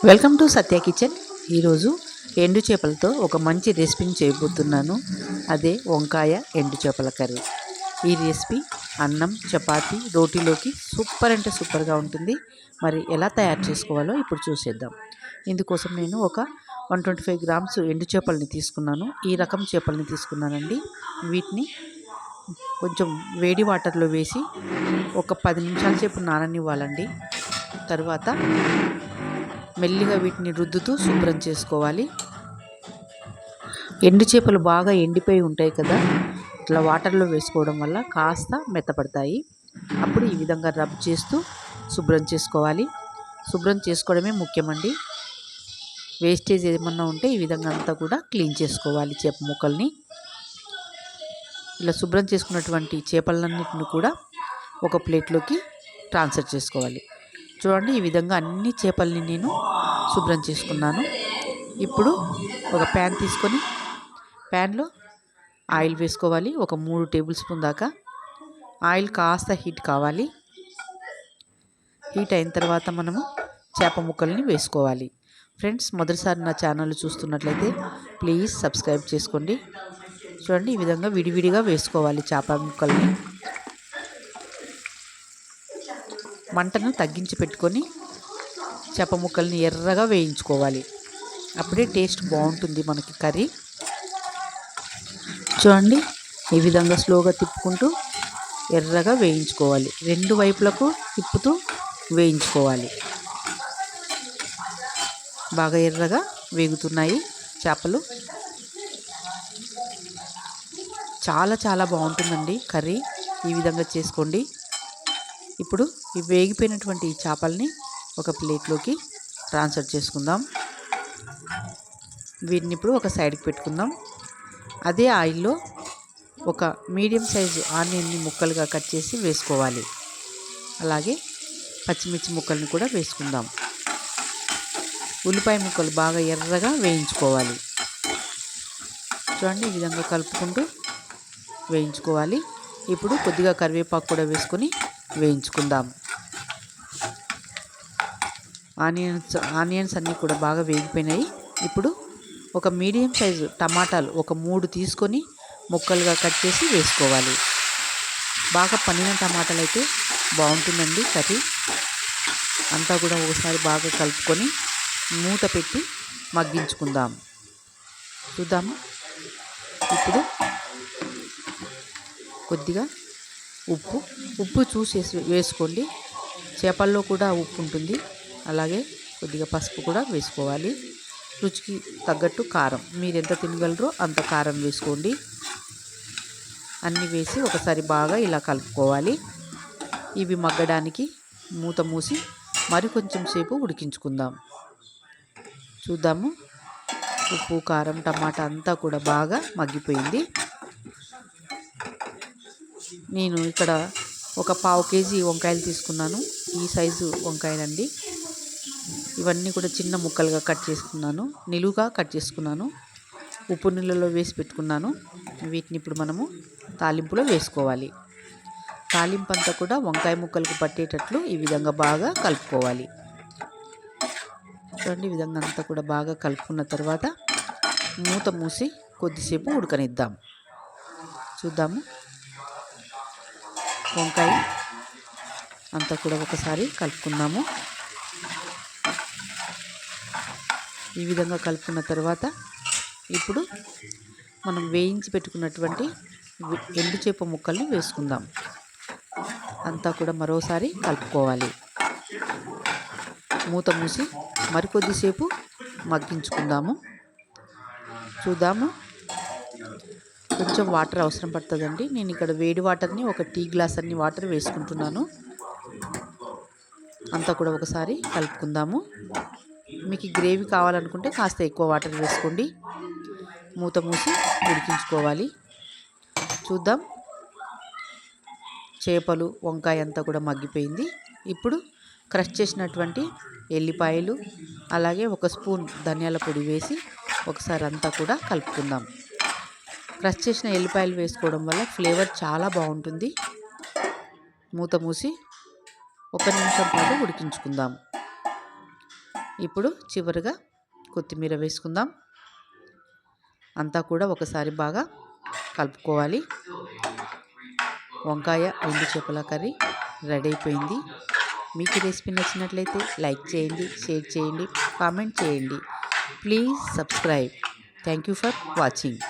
Welcome to Satya kitchen. ఈరోజు ఎండు చేపలతో ఒక మంచి రెసిపీని చేయబోతున్నాను. అదే వంకాయ ఎండు చేపల కర్రీ. ఈ రెసిపీ అన్నం, చపాతి, రోటీలోకి సూపర్ అంటే సూపర్గా ఉంటుంది. మరి ఎలా తయారు చేసుకోవాలో ఇప్పుడు చూసేద్దాం. ఇందుకోసం నేను ఒక 125 గ్రామ్స్ ఎండు చేపలని తీసుకున్నాను. ఈ రకం చేపలని తీసుకున్నానండి. వీటిని కొంచెం వేడి వాటర్లో వేసి ఒక 10 నిమిషాల సేపు నాననివ్వాలండి. తర్వాత మెల్లిగా వీటిని రుద్దుతూ శుభ్రం చేసుకోవాలి. ఎండు చేపలు బాగా ఎండిపోయి ఉంటాయి కదా, ఇట్లా వాటర్లో వేసుకోవడం వల్ల కాస్త మెత్తపడతాయి. అప్పుడు ఈ విధంగా రబ్ చేస్తూ శుభ్రం చేసుకోవాలి. శుభ్రం చేసుకోవడమే ముఖ్యమండి. వేస్టేజ్ ఏమన్నా ఉంటే ఈ విధంగా అంతా కూడా క్లీన్ చేసుకోవాలి. చేప ముక్కల్ని ఇలా శుభ్రం చేసుకున్నటువంటి చేపలన్నింటిని కూడా ఒక ప్లేట్లోకి ట్రాన్స్ఫర్ చేసుకోవాలి. చూడండి, ఈ విధంగా అన్ని చేపల్ని నేను శుభ్రం చేసుకున్నాను. ఇప్పుడు ఒక ప్యాన్ తీసుకొని ప్యాన్లో ఆయిల్ వేసుకోవాలి. ఒక 3 టేబుల్ స్పూన్ దాకా ఆయిల్ కాస్త హీట్ కావాలి. హీట్ అయిన తర్వాత మనము చేప ముక్కల్ని వేసుకోవాలి. ఫ్రెండ్స్, మొదటిసారి నా ఛానల్ చూస్తున్నట్లయితే ప్లీజ్ సబ్స్క్రైబ్ చేసుకోండి. చూడండి, ఈ విధంగా విడివిడిగా వేసుకోవాలి చేప ముక్కల్ని. మంటను తగ్గించి పెట్టుకొని చేప ముక్కల్ని ఎర్రగా వేయించుకోవాలి. అప్పుడే టేస్ట్ బాగుంటుంది మనకి కర్రీ. చూడండి, ఈ విధంగా స్లోగా తిప్పుకుంటూ ఎర్రగా వేయించుకోవాలి. 2 వైపులకు తిప్పుతూ వేయించుకోవాలి. బాగా ఎర్రగా వేగుతున్నాయి చేపలు. చాలా చాలా బాగుంటుందండి కర్రీ. ఈ విధంగా చేసుకోండి. ఇప్పుడు ఈ వేగిపోయినటువంటి ఈ చేపల్ని ఒక ప్లేట్లోకి ట్రాన్స్ఫర్ చేసుకుందాం. వీటిని ఇప్పుడు ఒక సైడ్కి పెట్టుకుందాం. అదే ఆయిల్లో ఒక మీడియం సైజు ఆనియన్ని ముక్కలుగా కట్ చేసి వేసుకోవాలి. అలాగే పచ్చిమిర్చి ముక్కల్ని కూడా వేసుకుందాం. ఉల్లిపాయ ముక్కలు బాగా ఎర్రగా వేయించుకోవాలి. చూడండి, ఈ విధంగా కలుపుకుంటూ వేయించుకోవాలి. ఇప్పుడు కొద్దిగా కరివేపాకు కూడా వేసుకొని వేయించుకుందాం. ఆనియన్స్ అన్నీ కూడా బాగా వేగిపోయినాయి. ఇప్పుడు ఒక మీడియం సైజు టమాటాలు ఒక 3 తీసుకొని ముక్కలుగా కట్ చేసి వేసుకోవాలి. బాగా పండిన టమాటాలు అయితే బాగుంటుందండి కర్రీ. అంతా కూడా ఒకసారి బాగా కలుపుకొని మూత పెట్టి మగ్గించుకుందాం. చూద్దాము. ఇప్పుడు కొద్దిగా ఉప్పు చూసి వేసుకోండి. చేపల్లో కూడా ఉప్పు ఉంటుంది. అలాగే కొద్దిగా పసుపు కూడా వేసుకోవాలి. రుచికి తగ్గట్టు కారం, మీరు ఎంత తినగలరో అంత కారం వేసుకోండి. అన్నీ వేసి ఒకసారి బాగా ఇలా కలుపుకోవాలి. ఇవి మగ్గడానికి మూత మూసి మరికొంచెం సేపు ఉడికించుకుందాం. చూద్దాము. ఉప్పు, కారం, టమాటా అంతా కూడా బాగా మగ్గిపోయింది. నేను ఇక్కడ ఒక 1/2 కేజీ వంకాయలు తీసుకున్నాను. ఈ సైజు వంకాయలండి. ఇవన్నీ కూడా చిన్న ముక్కలుగా కట్ చేసుకున్నాను. నిలువుగా కట్ చేసుకున్నాను. ఉప్పు నీళ్ళలో వేసి పెట్టుకున్నాను. వీటిని ఇప్పుడు మనము తాలింపులో వేసుకోవాలి. తాలింపు అంతా కూడా వంకాయ ముక్కలకు పట్టేటట్లు ఈ విధంగా బాగా కలుపుకోవాలి. చూడండి, ఈ విధంగా అంతా కూడా బాగా కలుపుకున్న తర్వాత మూత మూసి కొద్దిసేపు ఉడకనిద్దాం. చూద్దాము. వంకాయ అంతా కూడా ఒకసారి కలుపుకుందాము. ఈ విధంగా కలుపుకున్న తర్వాత ఇప్పుడు మనం వేయించి పెట్టుకున్నటువంటి ఎండు చేప ముక్కల్ని వేసుకుందాం. అంతా కూడా మరోసారి కలుపుకోవాలి. మూత మూసి మరికొద్దిసేపు మగ్గించుకుందాము. చూద్దాము. కొంచెం వాటర్ అవసరం పడుతుందండి. నేను ఇక్కడ వేడి వాటర్ని ఒక టీ గ్లాస్ అన్ని వాటర్ వేసుకుంటున్నాను. అంతా కూడా ఒకసారి కలుపుకుందాము. మీకు గ్రేవీ కావాలనుకుంటే కాస్త ఎక్కువ వాటర్ వేసుకోండి. మూత మూసి ఉడికించుకోవాలి. చూద్దాం. చేపలు, వంకాయ అంతా కూడా మగ్గిపోయింది. ఇప్పుడు క్రష్ చేసినటువంటి ఎల్లిపాయలు, అలాగే 1 స్పూన్ ధనియాల పొడి వేసి ఒకసారి అంతా కూడా కలుపుకుందాం. క్రష్ చేసిన ఎల్లిపాయలు వేసుకోవడం వల్ల ఫ్లేవర్ చాలా బాగుంటుంది. మూత మూసి 1 నిమిషం పాటు ఉడికించుకుందాం. ఇప్పుడు చివరిగా కొత్తిమీర వేసుకుందాం. అంతా కూడా ఒకసారి బాగా కలుపుకోవాలి. వంకాయ ఎండు చేపల కర్రీ రెడీ అయిపోయింది. మీకు ఈ రెసిపీ నచ్చినట్లయితే లైక్ చేయండి, షేర్ చేయండి, కామెంట్ చేయండి. Please subscribe. Thank you for watching.